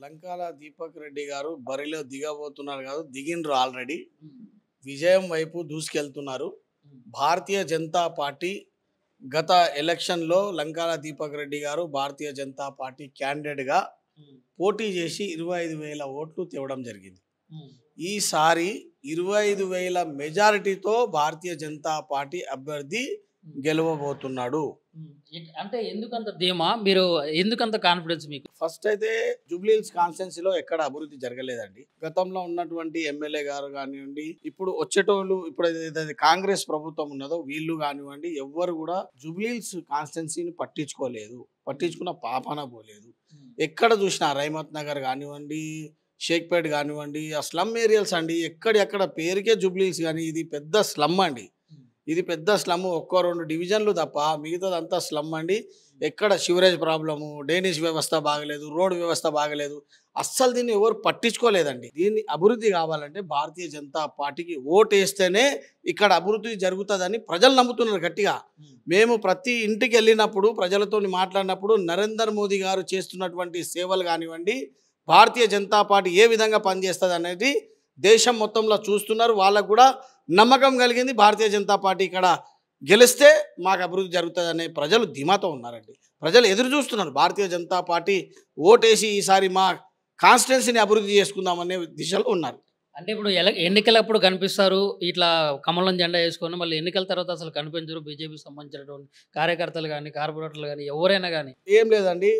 లంకాల దీపక్ రెడ్డి గారు బరిలో దిగబోతున్నారు కాదు, దిగిండ్రు ఆల్రెడీ. విజయం వైపు దూసుకెళ్తున్నారు. భారతీయ జనతా పార్టీ గత ఎలక్షన్లో లంకాల దీపక్ రెడ్డి గారు భారతీయ జనతా పార్టీ క్యాండిడేట్గా పోటీ చేసి 25,000 ఓట్లు తేవడం జరిగింది. ఈసారి 25,000 మెజారిటీతో భారతీయ జనతా పార్టీ అభ్యర్థి గెలవబోతున్నాడు. అంటే ఎందుకంత ధీమా, మీరు ఎందుకంత కాన్ఫిడెన్స్ మీకు? ఫస్ట్ అయితే జూబ్లీహిల్స్ కాన్స్టిట్యున్సీలో ఎక్కడ అభివృద్ధి జరగలేదండి. గతంలో ఉన్నటువంటి ఎమ్మెల్యే గారు కానివ్వండి, ఇప్పుడు వచ్చేటోళ్ళు, ఇప్పుడు ఏదైతే కాంగ్రెస్ ప్రభుత్వం ఉన్నదో వీళ్ళు కానివ్వండి, ఎవ్వరు కూడా జూబ్లీహిల్స్ కాన్స్టిట్యున్సీని పట్టించుకున్న పాపాన పోలేదు. ఎక్కడ చూసినా రైమత్ నగర్ కానివ్వండి, షేక్పేట్ కానివ్వండి, ఆ స్లమ్ ఏరియాస్ అండి, ఎక్కడ పేరుకే జూబ్లీహిల్స్, కానీ ఇది పెద్ద స్లమ్ అండి. ఇది పెద్ద స్లమ్, 1-2 డివిజన్లు తప్ప మిగతాదంతా స్లమ్ అండి. ఎక్కడ సివరేజ్ ప్రాబ్లము, డ్రైనేజ్ వ్యవస్థ బాగలేదు, రోడ్ వ్యవస్థ బాగలేదు. అస్సలు దీన్ని ఎవరు పట్టించుకోలేదండి. దీన్ని అభివృద్ధి కావాలంటే భారతీయ జనతా పార్టీకి ఓటు వేస్తేనే ఇక్కడ అభివృద్ధి జరుగుతుందని ప్రజలు నమ్ముతున్నారు గట్టిగా. మేము ప్రతి ఇంటికి వెళ్ళినప్పుడు, ప్రజలతో మాట్లాడినప్పుడు నరేంద్ర మోదీ గారు చేస్తున్నటువంటి సేవలు కానివ్వండి, భారతీయ జనతా పార్టీ ఏ విధంగా పనిచేస్తుంది అనేది దేశం మొత్తంలో చూస్తున్నారు. వాళ్ళకు కూడా నమ్మకం కలిగింది. భారతీయ జనతా పార్టీ ఇక్కడ గెలిస్తే మాకు అభివృద్ధి జరుగుతుంది అనే ప్రజలు ధీమాతో ఉన్నారండి. ప్రజలు ఎదురు చూస్తున్నారు. భారతీయ జనతా పార్టీ ఓటేసి ఈసారి మా కాన్స్టిట్యున్సీని అభివృద్ధి చేసుకుందామనే దిశలో ఉన్నారు. అంటే ఇప్పుడు ఎన్నికలప్పుడు కనిపిస్తారు ఇట్లా కమలం జెండా వేసుకొని, మళ్ళీ ఎన్నికల తర్వాత అసలు కనిపించరు. బీజేపీకి సంబంధించినటువంటి కార్యకర్తలు కానీ, కార్పొరేటర్లు కానీ, ఎవరైనా కానీ. ఏం లేదండి,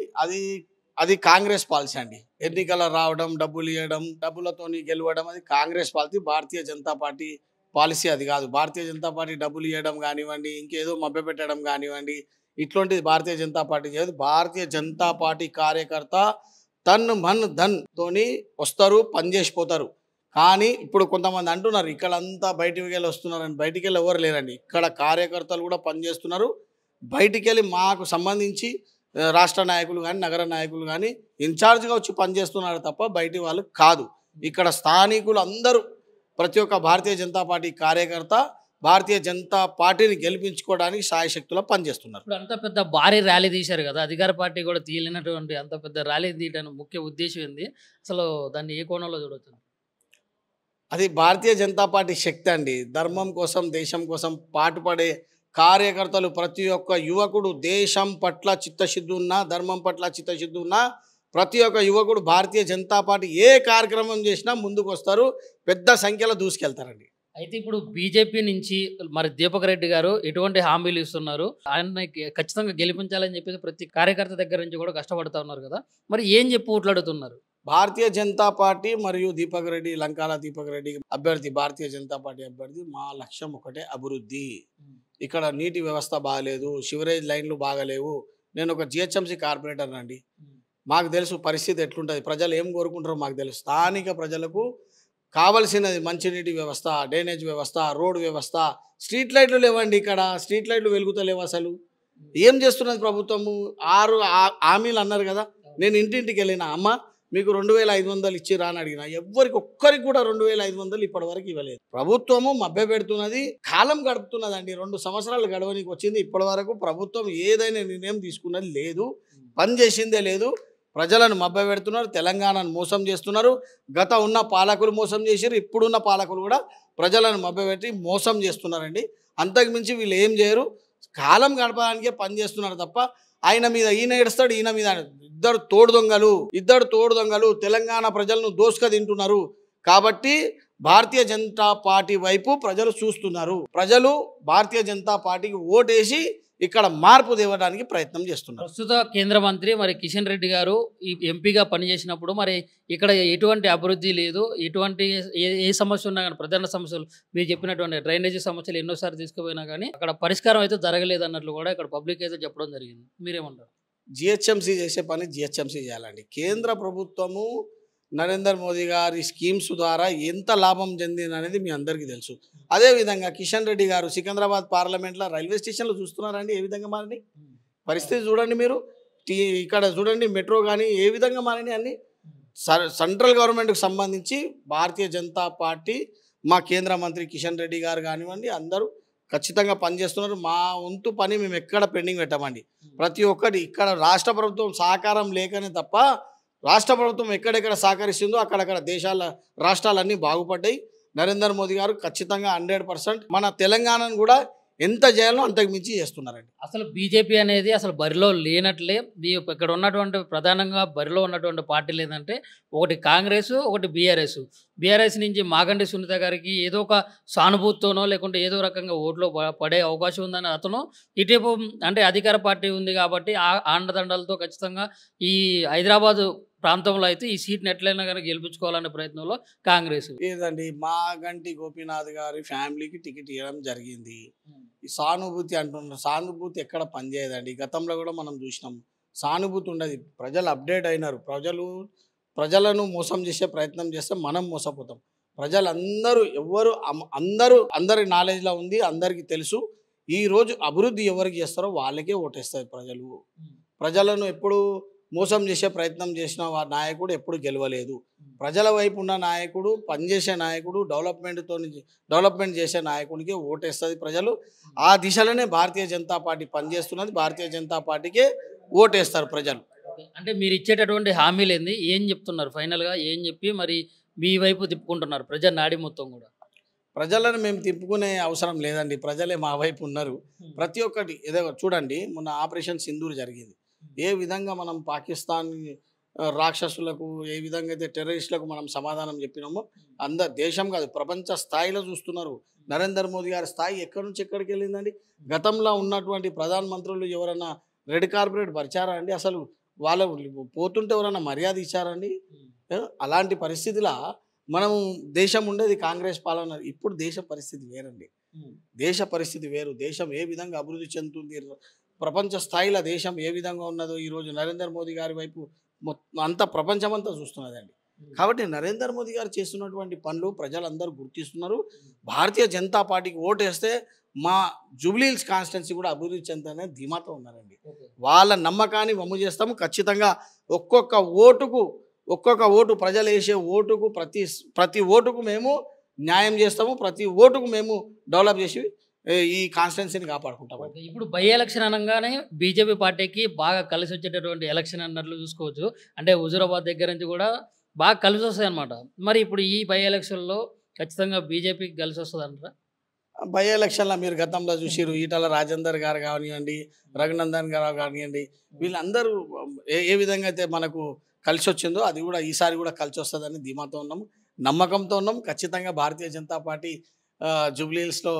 అది కాంగ్రెస్ పాలసీ అండి. ఎన్నికల రావడం, డబ్బులు ఇవ్వడం, డబ్బులతోని గెలవడం, అది Congress policy. Bharatiya Janata party policy అది కాదు. భారతీయ జనతా పార్టీ డబ్బులు ఇవ్వడం కానివ్వండి, ఇంకేదో మభ్యపెట్టడం కానివ్వండి, ఇట్లాంటిది భారతీయ జనతా పార్టీ చేయదు. భారతీయ జనతా పార్టీ కార్యకర్త తన్ మన్ ధన్ తోని వస్తారు, పనిచేసిపోతారు. కానీ ఇప్పుడు కొంతమంది అంటున్నారు ఇక్కడంతా బయటికి వెళ్ళి వస్తున్నారని. బయటికి వెళ్ళి ఎవరు లేరండి. ఇక్కడ కార్యకర్తలు కూడా పనిచేస్తున్నారు. బయటికి వెళ్ళి మాకు సంబంధించి రాష్ట్ర నాయకులు కానీ, నగర నాయకులు కానీ ఇన్ఛార్జ్గా వచ్చి పనిచేస్తున్నారు తప్ప బయటి వాళ్ళు కాదు. ఇక్కడ స్థానికులు అందరూ, ప్రతి ఒక్క భారతీయ జనతా పార్టీ కార్యకర్త భారతీయ జనతా పార్టీని గెలిపించుకోవడానికి సాయశక్తులా పనిచేస్తున్నారు. ఇప్పుడు అంత పెద్ద భారీ ర్యాలీ తీశారు కదా, అధికార పార్టీ కూడా తీయలేనటువంటి అంత పెద్ద ర్యాలీ తీయడానికి ముఖ్య ఉద్దేశం ఏంది? అసలు దాన్ని ఏ కోణంలో చూడవచ్చు? అది భారతీయ జనతా పార్టీ శక్తి అండి. ధర్మం కోసం, దేశం కోసం పాటుపడే కార్యకర్తలు, ప్రతి ఒక్క యువకుడు దేశం పట్ల చిత్తశుద్ధి ఉన్నా, ధర్మం పట్ల చిత్తశుద్ధి ఉన్నా, ప్రతి ఒక్క యువకుడు భారతీయ జనతా పార్టీ ఏ కార్యక్రమం చేసినా ముందుకు వస్తారు, పెద్ద సంఖ్యలో దూసుకెళ్తారండి. అయితే ఇప్పుడు బీజేపీ నుంచి మరి దీపక్ రెడ్డి గారు ఎటువంటి హామీలు ఇస్తున్నారు? ఆయన ఖచ్చితంగా గెలిపించాలని చెప్పేసి ప్రతి కార్యకర్త దగ్గర నుంచి కూడా కష్టపడుతూ ఉన్నారు కదా, మరి ఏం చెప్పి ఊట్లాడుతున్నారు? భారతీయ జనతా పార్టీ మరియు దీపక్ రెడ్డి, లంకాల దీపక్ రెడ్డి అభ్యర్థి, భారతీయ జనతా పార్టీ అభ్యర్థి, మా లక్ష్యం ఒకటే, అభివృద్ధి. ఇక్కడ నీటి వ్యవస్థ బాగలేదు, సివరేజ్ లైన్లు బాగలేవు. నేను ఒక జిహెచ్ఎంసీ కార్పొరేటర్ అండి. మాకు తెలుసు పరిస్థితి ఎట్లుంటుంది, ప్రజలు ఏం కోరుకుంటారో మాకు తెలుసు. స్థానిక ప్రజలకు కావలసినది మంచినీటి వ్యవస్థ, డ్రైనేజ్ వ్యవస్థ, రోడ్ వ్యవస్థ. స్ట్రీట్ లైట్లు లేవండి ఇక్కడ. స్ట్రీట్ లైట్లు వెలుగుతలేవు. అసలు ఏం చేస్తున్నది ప్రభుత్వము? 6 హామీలు అన్నారు కదా. నేను ఇంటింటికి వెళ్ళిన, అమ్మ మీకు 2,500 ఇచ్చిరా అని అడిగిన. ఒక్కరికి కూడా 2,500 ఇప్పటి వరకు ఇవ్వలేదు. ప్రభుత్వము మభ్య పెడుతున్నది, కాలం గడుపుతున్నదండి. 2 సంవత్సరాలు గడవనికి వచ్చింది. ఇప్పటి వరకు ప్రభుత్వం ఏదైనా నిర్ణయం తీసుకున్నది లేదు, పని చేసిందే లేదు. ప్రజలను మభ్య పెడుతున్నారు, తెలంగాణను మోసం చేస్తున్నారు. గత ఉన్న పాలకులు మోసం చేశారు, ఇప్పుడున్న పాలకులు కూడా ప్రజలను మభ్యపెట్టి మోసం చేస్తున్నారండి. అంతకుమించి వీళ్ళు ఏం చేయరు, కాలం గడపడానికే పని చేస్తున్నారు తప్ప ఆయన మీద ఈయన ఏడుస్తాడు, ఈయన మీద. ఇద్దరు తోడు దొంగలు తెలంగాణ ప్రజలను దోసుక తింటున్నారు. కాబట్టి భారతీయ జనతా పార్టీ వైపు ప్రజలు చూస్తున్నారు. ప్రజలు భారతీయ జనతా పార్టీకి ఓటేసి ఇక్కడ మార్పు తేవడానికి ప్రయత్నం చేస్తున్నారు. ప్రస్తుత కేంద్ర మంత్రి మరి కిషన్ రెడ్డి గారు ఈ ఎంపీగా పనిచేసినప్పుడు మరి ఇక్కడ ఎటువంటి అభివృద్ధి లేదు, ఎటువంటి ఏ సమస్య ఉన్నా కానీ, ప్రధాన సమస్యలు మీరు చెప్పినటువంటి డ్రైనేజీ సమస్యలు ఎన్నోసార్లు తీసుకుపోయినా కానీ అక్కడ పరిష్కారం అయితే జరగలేదు అన్నట్లు కూడా ఇక్కడ పబ్లిక్ అయితే చెప్పడం జరిగింది. మీరేమంటారు? జిహెచ్ఎంసీ చేసే పని జిహెచ్ఎంసీ చేయాలండి. కేంద్ర ప్రభుత్వము నరేంద్ర మోదీ గారి స్కీమ్స్ ద్వారా ఎంత లాభం చెందింది అనేది మీ అందరికీ తెలుసు. అదేవిధంగా కిషన్ రెడ్డి గారు సికింద్రాబాద్ పార్లమెంట్లో రైల్వే స్టేషన్లో చూస్తున్నారండి ఏ విధంగా మారినాయి పరిస్థితి చూడండి. మీరు ఇక్కడ చూడండి, మెట్రో కానీ ఏ విధంగా మారినాయి అన్ని. సెంట్రల్ గవర్నమెంట్కి సంబంధించి భారతీయ జనతా పార్టీ, మా కేంద్ర మంత్రి కిషన్ రెడ్డి గారు కానివ్వండి, అందరూ ఖచ్చితంగా పనిచేస్తున్నారు. మా వంతు పని మేము ఎక్కడ పెండింగ్ పెట్టామండి. ప్రతి ఒక్కటి ఇక్కడ రాష్ట్ర ప్రభుత్వం సహకారం లేకనే తప్ప రాష్ట్ర ప్రభుత్వం ఎక్కడెక్కడ సహకరిస్తుందో అక్కడక్కడ రాష్ట్రాలన్నీ బాగుపడ్డాయి. నరేంద్ర మోదీ గారు ఖచ్చితంగా 100% మన తెలంగాణను కూడా ఎంత చేయాలో అంతకు మించి చేస్తున్నారండి. అసలు బీజేపీ అనేది అసలు బరిలో లేనట్లే. ఇక్కడ ఉన్నటువంటి ప్రధానంగా బరిలో ఉన్నటువంటి పార్టీలు ఏంటంటే ఒకటి కాంగ్రెస్, ఒకటి బీఆర్ఎస్ నుంచి మాగంటి సునీత గారికి ఏదో ఒక సానుభూతితోనో లేకుంటే ఏదో రకంగా ఓట్లో పడే అవకాశం ఉందని అతను ఇటీవల అంటే అధికార పార్టీ ఉంది కాబట్టి ఆండదండలతో ఖచ్చితంగా ఈ హైదరాబాదు ప్రాంతంలో అయితే ఈ సీట్ని ఎట్లయినా కనుక గెలిపించుకోవాలనే ప్రయత్నంలో కాంగ్రెస్. లేదండి, మాగంటి గోపీనాథ్ గారి ఫ్యామిలీకి టికెట్ ఇవ్వడం జరిగింది. ఈ సానుభూతి అంటున్నారు, సానుభూతి ఎక్కడ పనిచేయదండి. గతంలో కూడా మనం చూసినాం, సానుభూతి ఉండదు. ప్రజలు అప్డేట్ అయినారు. ప్రజలను మోసం చేసే ప్రయత్నం చేస్తే మనం మోసపోతాం. ప్రజలందరూ అందరి నాలెడ్జ్లో ఉంది, అందరికీ తెలుసు. ఈరోజు అభివృద్ధి ఎవరికి చేస్తారో వాళ్ళకే ఓటేస్తారు ప్రజలు. ప్రజలను ఎప్పుడు మోసం చేసే ప్రయత్నం చేసిన నాయకుడు ఎప్పుడు గెలవలేదు. ప్రజల వైపు ఉన్న నాయకుడు, పనిచేసే నాయకుడు, డెవలప్మెంట్ చేసే నాయకుడికి ఓటేస్తుంది ప్రజలు. ఆ దిశలోనే భారతీయ జనతా పార్టీ పనిచేస్తున్నది. భారతీయ జనతా పార్టీకే ఓటేస్తారు ప్రజలు. అంటే మీరు ఇచ్చేటటువంటి హామీలు ఏంది, ఏం చెప్తున్నారు ఫైనల్గా, ఏం చెప్పి మరి మీ వైపు తిప్పుకుంటున్నారు ప్రజల నాడి మొత్తం కూడా? ప్రజలను మేము తిప్పుకునే అవసరం లేదండి, ప్రజలే మా వైపు ఉన్నారు. ప్రతి ఒక్కటి ఏదో చూడండి, మొన్న ఆపరేషన్ సింధూర్ జరిగింది. ఏ విధంగా మనం పాకిస్తాన్ రాక్షసులకు, ఏ విధంగా అయితే టెర్రరిస్టులకు మనం సమాధానం చెప్పినామో దేశం కాదు ప్రపంచ స్థాయిలో చూస్తున్నారు. నరేంద్ర మోదీ గారి స్థాయి ఎక్కడి నుంచి ఎక్కడికి వెళ్ళిందండి? గతంలో ఉన్నటువంటి ప్రధానమంత్రులు ఎవరైనా రెడ్ కార్పొరేట్ పరిచారా అండి? అసలు వాళ్ళు పోతుంటే ఎవరైనా మర్యాద ఇచ్చారండి? అలాంటి పరిస్థితిలో మనం దేశం ఉండేది కాంగ్రెస్ పాలన. ఇప్పుడు దేశ పరిస్థితి వేరండి. దేశ పరిస్థితి వేరు. దేశం ఏ విధంగా అభివృద్ధి చెందుతుంది, ప్రపంచ స్థాయిలో దేశం ఏ విధంగా ఉన్నదో ఈరోజు నరేంద్ర మోదీ గారి వైపు అంతా ప్రపంచమంతా చూస్తున్నదండి. కాబట్టి నరేంద్ర మోదీ గారు చేస్తున్నటువంటి పనులు ప్రజలందరూ గుర్తిస్తున్నారు. భారతీయ జనతా పార్టీకి ఓటేస్తే మా జూబ్లీహిల్స్ కాన్స్టిట్యున్సీ కూడా అభివృద్ధి చెందుతుందనే ధీమాతో ఉన్నారండి. వాళ్ళ నమ్మకాన్ని వమ్ము చేస్తాము. ఖచ్చితంగా ఒక్కొక్క ఓటు ప్రజలు వేసే ఓటుకు ప్రతి ఓటుకు మేము న్యాయం చేస్తాము. ప్రతి ఓటుకు మేము డెవలప్ చేసి ఈ కాన్స్టిట్యున్సీని కాపాడుకుంటాము. ఇప్పుడు బై ఎలక్షన్ అనగానే బీజేపీ పార్టీకి బాగా కలిసి వచ్చేటటువంటి ఎలక్షన్ అన్నట్లు చూసుకోవచ్చు. అంటే హుజూరాబాద్ దగ్గర నుంచి కూడా బాగా కలిసి వస్తాయి అన్నమాట. మరి ఇప్పుడు ఈ బై ఎలక్షన్లో ఖచ్చితంగా బీజేపీకి కలిసి వస్తుంది అంటారా? బై ఎలక్షన్లో మీరు గతంలో చూసిరు, ఈటల రాజేందర్ గారు కానివ్వండి, రఘునందన్ గారు కానివ్వండి, వీళ్ళందరూ ఏ విధంగా అయితే మనకు కలిసి వచ్చిందో అది కూడా ఈసారి కూడా కలిసి వస్తుందని ధీమాతో ఉన్నాము, నమ్మకంతో ఉన్నాం. ఖచ్చితంగా భారతీయ జనతా పార్టీ జూబ్లీహిల్స్లో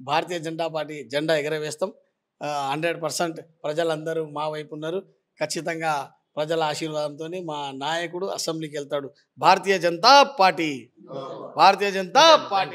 భారతీయ జనతా పార్టీ జెండా ఎగరవేస్తాం. 100% ప్రజలందరూ మా వైపు ఉన్నారు. ఖచ్చితంగా ప్రజల ఆశీర్వాదంతో మా నాయకుడు అసెంబ్లీకి వెళ్తాడు. భారతీయ జనతా పార్టీ.